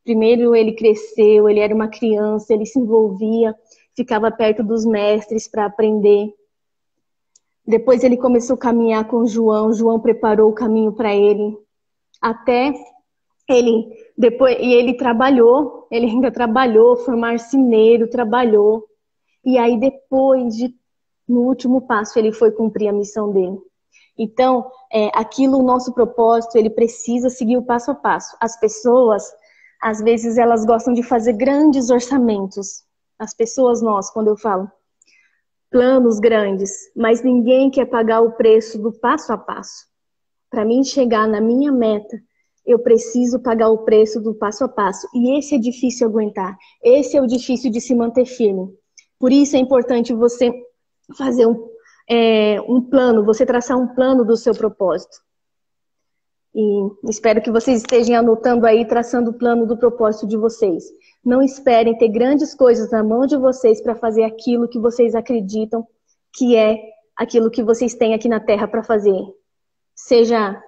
Primeiro ele cresceu, ele era uma criança, ele se envolvia, ficava perto dos mestres para aprender. Depois ele começou a caminhar com João, João preparou o caminho para ele. Até ele, depois, e ele trabalhou, ele ainda trabalhou, foi marceneiro, trabalhou. E aí depois, no último passo, ele foi cumprir a missão dele. Então, aquilo, o nosso propósito, ele precisa seguir o passo a passo. As pessoas, às vezes, elas gostam de fazer grandes orçamentos. As pessoas, nós, quando eu falo, planos grandes, mas ninguém quer pagar o preço do passo a passo. Para mim chegar na minha meta, eu preciso pagar o preço do passo a passo. E esse é difícil aguentar. Esse é o difícil de se manter firme. Por isso é importante você fazer um plano, você traçar um plano do seu propósito. E espero que vocês estejam anotando aí, traçando o plano do propósito de vocês. Não esperem ter grandes coisas na mão de vocês para fazer aquilo que vocês acreditam que é aquilo que vocês têm aqui na Terra para fazer. Seja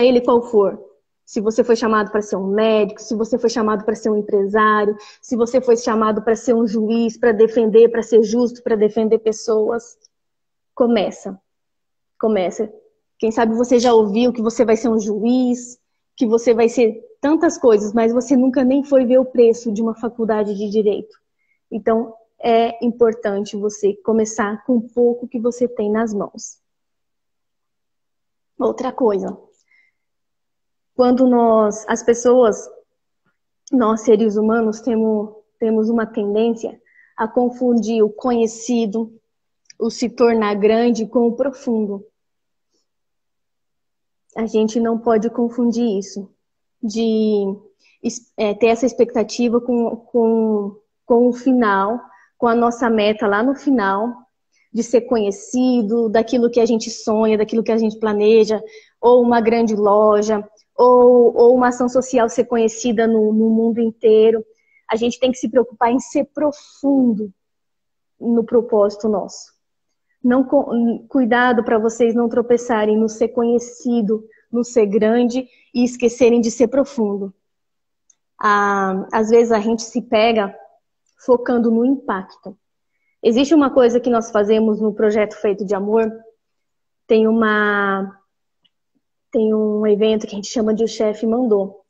ele qual for. Se você foi chamado para ser um médico, se você foi chamado para ser um empresário, se você foi chamado para ser um juiz, para defender, para ser justo, para defender pessoas, começa. Quem sabe você já ouviu que você vai ser um juiz, que você vai ser tantas coisas, mas você nunca nem foi ver o preço de uma faculdade de direito. Então, é importante você começar com o pouco que você tem nas mãos. Outra coisa. Quando nós seres humanos, temos uma tendência a confundir o conhecido, o se tornar grande com o profundo. A gente não pode confundir isso, de ter essa expectativa com o final, com a nossa meta lá no final, de ser conhecido, daquilo que a gente sonha, daquilo que a gente planeja, ou uma grande loja, ou uma ação social ser conhecida no mundo inteiro. A gente tem que se preocupar em ser profundo no propósito nosso. Cuidado para vocês não tropeçarem no ser conhecido, no ser grande e esquecerem de ser profundo. Às vezes a gente se pega focando no impacto. Existe uma coisa que nós fazemos no Projeto Feito de Amor, tem um evento que a gente chama de O Chefe Mandou.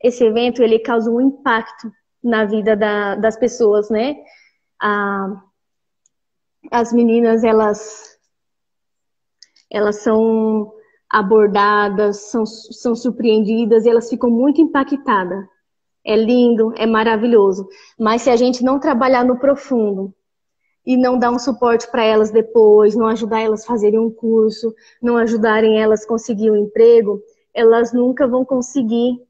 Esse evento, ele causa um impacto na vida das pessoas, né? As meninas, elas são abordadas, são surpreendidas e elas ficam muito impactadas. É lindo, é maravilhoso. Mas se a gente não trabalhar no profundo, e não dar um suporte para elas depois, não ajudar elas a fazerem um curso, não ajudarem elas a conseguir um emprego, elas nunca vão conseguir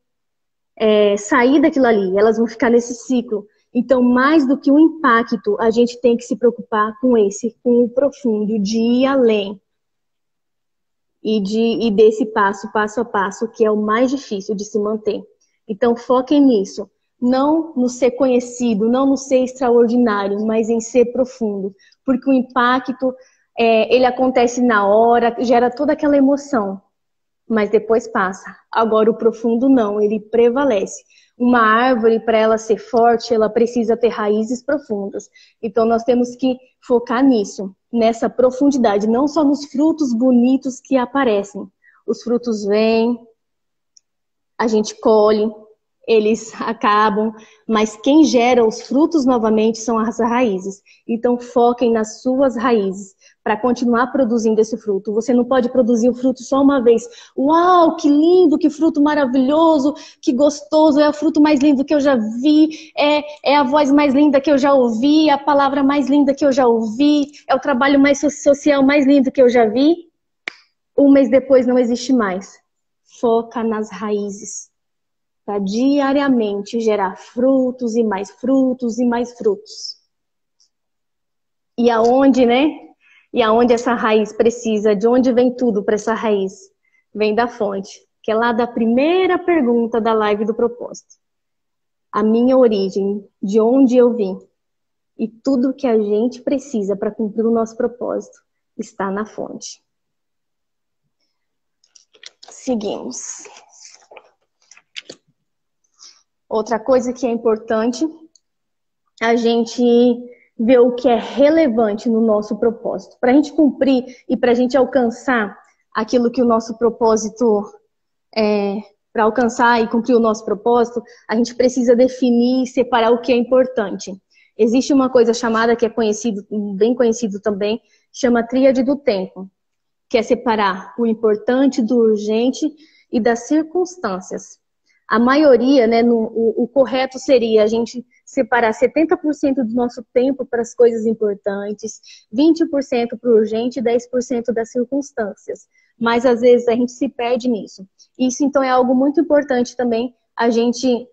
sair daquilo ali, elas vão ficar nesse ciclo. Então, mais do que o impacto, a gente tem que se preocupar com o profundo, de ir além e desse passo a passo, que é o mais difícil de se manter. Então, foquem nisso. Não no ser conhecido, não no ser extraordinário, mas em ser profundo. Porque o impacto, ele acontece na hora, gera toda aquela emoção, mas depois passa. Agora, o profundo não, ele prevalece. Uma árvore, para ela ser forte, ela precisa ter raízes profundas. Então, nós temos que focar nisso, nessa profundidade, não só nos frutos bonitos que aparecem. Os frutos vêm, a gente colhe, eles acabam, mas quem gera os frutos novamente são as raízes. Então, foquem nas suas raízes para continuar produzindo esse fruto. Você não pode produzir o fruto só uma vez. Uau, que lindo, que fruto maravilhoso, que gostoso, é o fruto mais lindo que eu já vi, é a voz mais linda que eu já ouvi, a palavra mais linda que eu já ouvi, é o trabalho mais social mais lindo que eu já vi. Um mês depois não existe mais. Foca nas raízes. Para diariamente gerar frutos e mais frutos e mais frutos. E aonde, né? E aonde essa raiz precisa? De onde vem tudo para essa raiz? Vem da fonte, que é lá da primeira pergunta da live do propósito. A minha origem, de onde eu vim. E tudo que a gente precisa para cumprir o nosso propósito está na fonte. Seguimos. Outra coisa que é importante, a gente ver o que é relevante no nosso propósito. Para a gente cumprir e para a gente alcançar aquilo que o nosso propósito para alcançar e cumprir o nosso propósito, a gente precisa definir e separar o que é importante. Existe uma coisa chamada, que é bem conhecido também, chama tríade do tempo, que é separar o importante do urgente e das circunstâncias. A maioria, né, o correto seria a gente separar 70% do nosso tempo para as coisas importantes, 20% para o urgente e 10% das circunstâncias. Mas, às vezes, a gente se perde nisso. Isso, então, é algo muito importante também a gente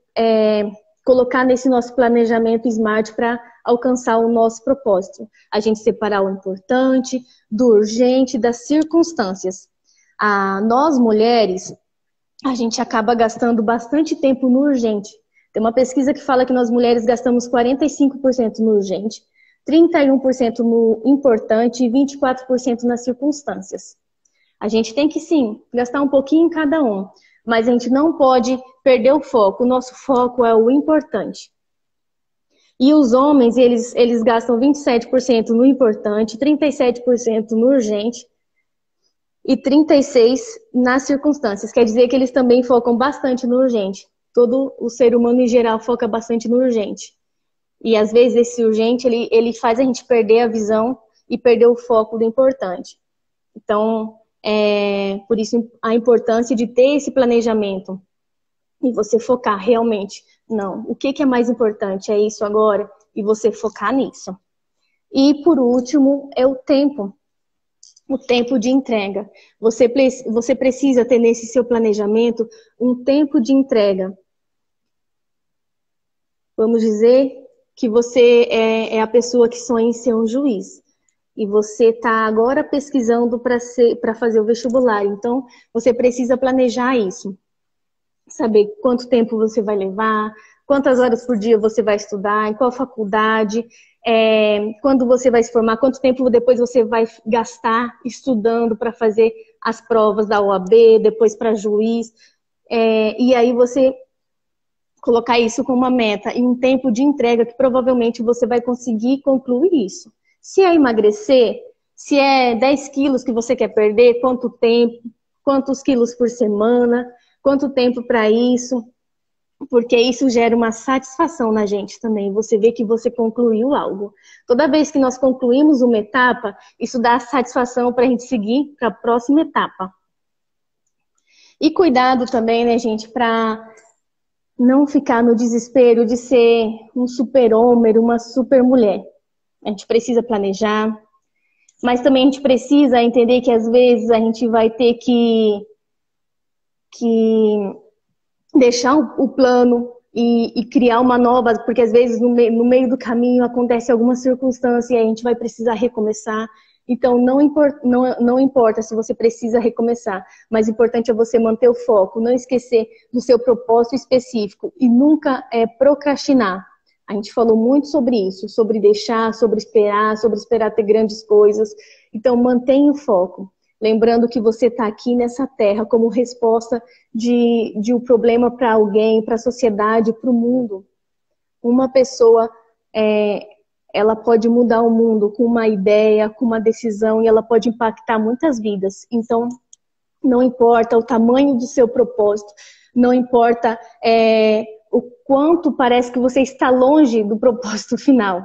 colocar nesse nosso planejamento SMART para alcançar o nosso propósito. A gente separar o importante do urgente e das circunstâncias. Nós, mulheres, a gente acaba gastando bastante tempo no urgente. Tem uma pesquisa que fala que nós mulheres gastamos 45% no urgente, 31% no importante e 24% nas circunstâncias. A gente tem que, sim, gastar um pouquinho em cada um, mas a gente não pode perder o foco. O nosso foco é o importante. E os homens, eles gastam 27% no importante, 37% no urgente, e 36% nas circunstâncias. Quer dizer que eles também focam bastante no urgente. Todo o ser humano, em geral, foca bastante no urgente. E, às vezes, esse urgente, ele faz a gente perder a visão e perder o foco do importante. Então, por isso, a importância de ter esse planejamento. E você focar realmente. Não, o que é mais importante? É isso agora? E você focar nisso. E, por último, é o tempo. O tempo de entrega. Você precisa ter nesse seu planejamento um tempo de entrega. Vamos dizer que você é a pessoa que sonha em ser um juiz. E você está agora pesquisando para fazer o vestibular. Então, você precisa planejar isso. Saber quanto tempo você vai levar, quantas horas por dia você vai estudar, em qual faculdade, quando você vai se formar, quanto tempo depois você vai gastar estudando para fazer as provas da OAB, depois para juiz. E aí você colocar isso como uma meta e um tempo de entrega que provavelmente você vai conseguir concluir isso. Se é emagrecer, se é 10 quilos que você quer perder, quanto tempo, quantos quilos por semana, quanto tempo para isso, porque isso gera uma satisfação na gente também. Você vê que você concluiu algo. Toda vez que nós concluímos uma etapa, isso dá satisfação para a gente seguir para a próxima etapa. E cuidado também, né, gente, para não ficar no desespero de ser um super-homem, uma super-mulher. A gente precisa planejar, mas também a gente precisa entender que às vezes a gente vai ter que deixar o plano e criar uma nova, porque às vezes no meio do caminho acontece alguma circunstância e a gente vai precisar recomeçar. Então, não importa se você precisa recomeçar, mas o importante é você manter o foco, não esquecer do seu propósito específico e nunca procrastinar. A gente falou muito sobre isso, sobre deixar, sobre esperar ter grandes coisas. Então, mantenha o foco. Lembrando que você está aqui nessa terra como resposta de um problema para alguém, para a sociedade, para o mundo. Uma pessoa, ela pode mudar o mundo com uma ideia, com uma decisão, e ela pode impactar muitas vidas. Então, não importa o tamanho do seu propósito, não importa o quanto parece que você está longe do propósito final.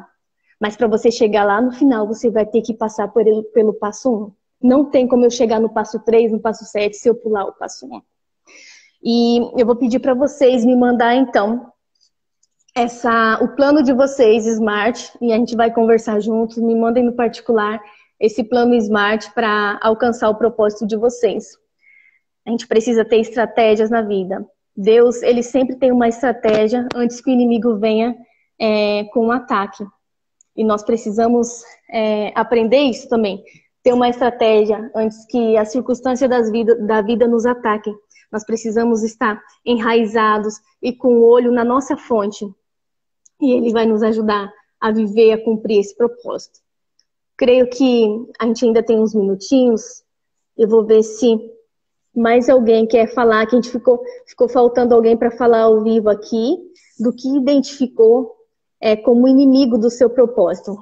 Mas para você chegar lá no final, você vai ter que passar pelo passo 1. Não tem como eu chegar no passo 3, no passo 7, se eu pular o passo 1. E eu vou pedir para vocês me mandar, então, o plano de vocês, Smart, e a gente vai conversar juntos. Me mandem no particular esse plano Smart para alcançar o propósito de vocês. A gente precisa ter estratégias na vida. Deus, ele sempre tem uma estratégia antes que o inimigo venha com um ataque. E nós precisamos aprender isso também. Ter uma estratégia antes que as circunstâncias da vida nos ataquem. Nós precisamos estar enraizados e com o olho na nossa fonte. E ele vai nos ajudar a viver, a cumprir esse propósito. Creio que a gente ainda tem uns minutinhos. Eu vou ver se mais alguém quer falar, que a gente ficou faltando alguém para falar ao vivo aqui, do que identificou como inimigo do seu propósito.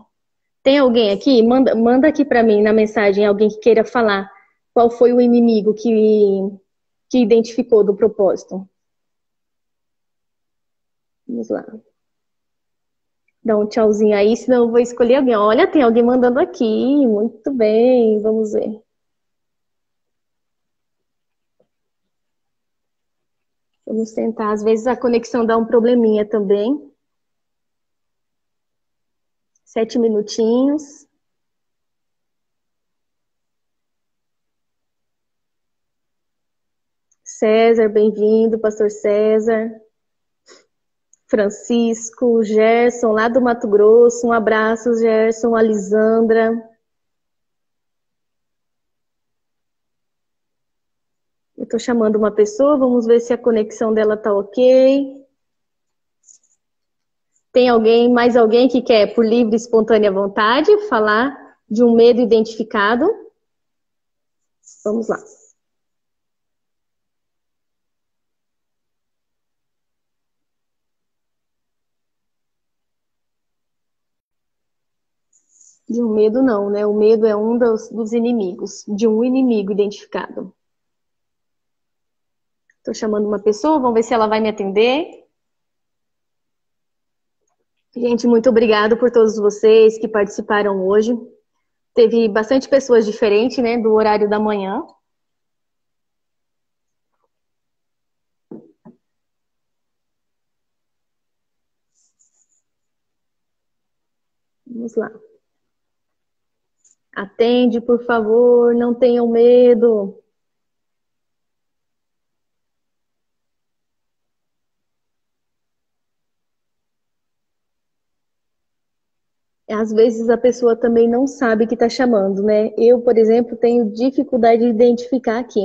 Tem alguém aqui? Manda aqui para mim na mensagem alguém que queira falar qual foi o inimigo que identificou do propósito. Vamos lá. Dá um tchauzinho aí, senão eu vou escolher alguém. Olha, tem alguém mandando aqui. Muito bem, vamos ver. Vamos tentar. Às vezes a conexão dá um probleminha também. 7 minutinhos. César, bem-vindo, pastor César. Francisco, Gerson, lá do Mato Grosso. Um abraço, Gerson, Alisandra. Eu tô chamando uma pessoa, vamos ver se a conexão dela tá ok. Tem mais alguém que quer, por livre e espontânea vontade, falar de um medo identificado? Vamos lá. De um medo não, né? O medo é um dos inimigos, de um inimigo identificado. Estou chamando uma pessoa, vamos ver se ela vai me atender. Gente, muito obrigada por todos vocês que participaram hoje. Teve bastante pessoas diferentes, né, do horário da manhã. Vamos lá. Atende, por favor, não tenham medo. Às vezes a pessoa também não sabe que está chamando, né? Eu, por exemplo, tenho dificuldade de identificar aqui,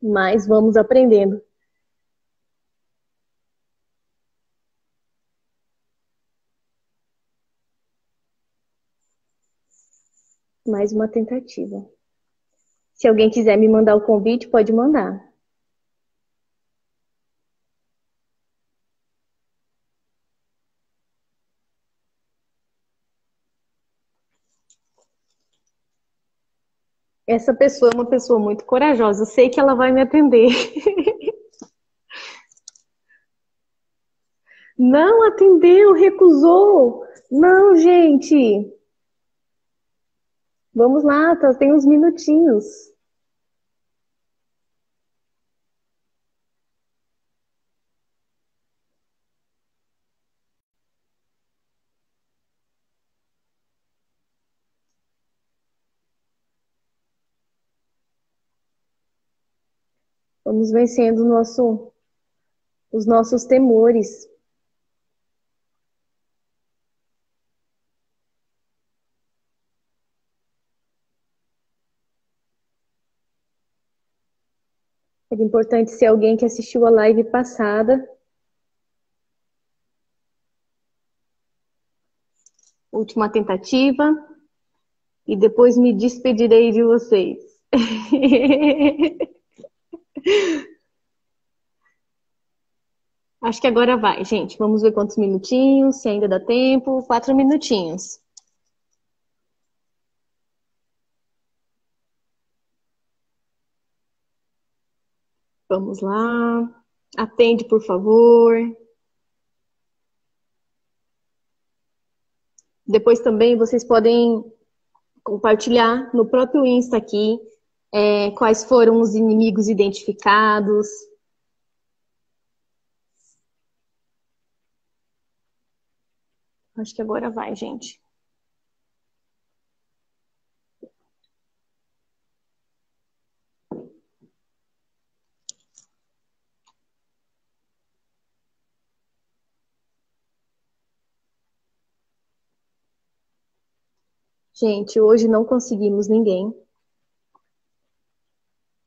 mas vamos aprendendo. Mais uma tentativa. Se alguém quiser me mandar o convite, pode mandar. Essa pessoa é uma pessoa muito corajosa. Eu sei que ela vai me atender. Não atendeu, recusou. Não, gente. Vamos lá, tem uns minutinhos. Vamos vencendo os nossos temores. Era importante ser alguém que assistiu a live passada. Última tentativa. E depois me despedirei de vocês. Acho que agora vai, gente. Vamos ver quantos minutinhos, se ainda dá tempo. 4 minutinhos. Vamos lá. Atende, por favor. Depois também vocês podem compartilhar no próprio Insta aqui quais foram os inimigos identificados. Acho que agora vai, gente. Gente, hoje não conseguimos ninguém.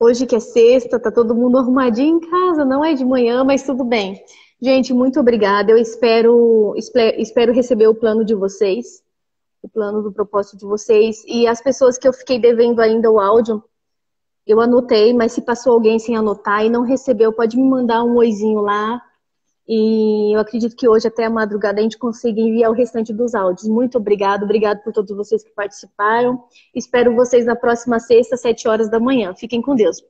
Hoje que é sexta, tá todo mundo arrumadinho em casa, não é de manhã, mas tudo bem. Gente, muito obrigada. Eu espero receber o plano de vocês, o plano do propósito de vocês. E as pessoas que eu fiquei devendo ainda o áudio, eu anotei, mas se passou alguém sem anotar e não recebeu, pode me mandar um oizinho lá. E eu acredito que hoje, até a madrugada, a gente consiga enviar o restante dos áudios. Muito obrigado por todos vocês que participaram. Espero vocês na próxima sexta, às 7 horas da manhã. Fiquem com Deus.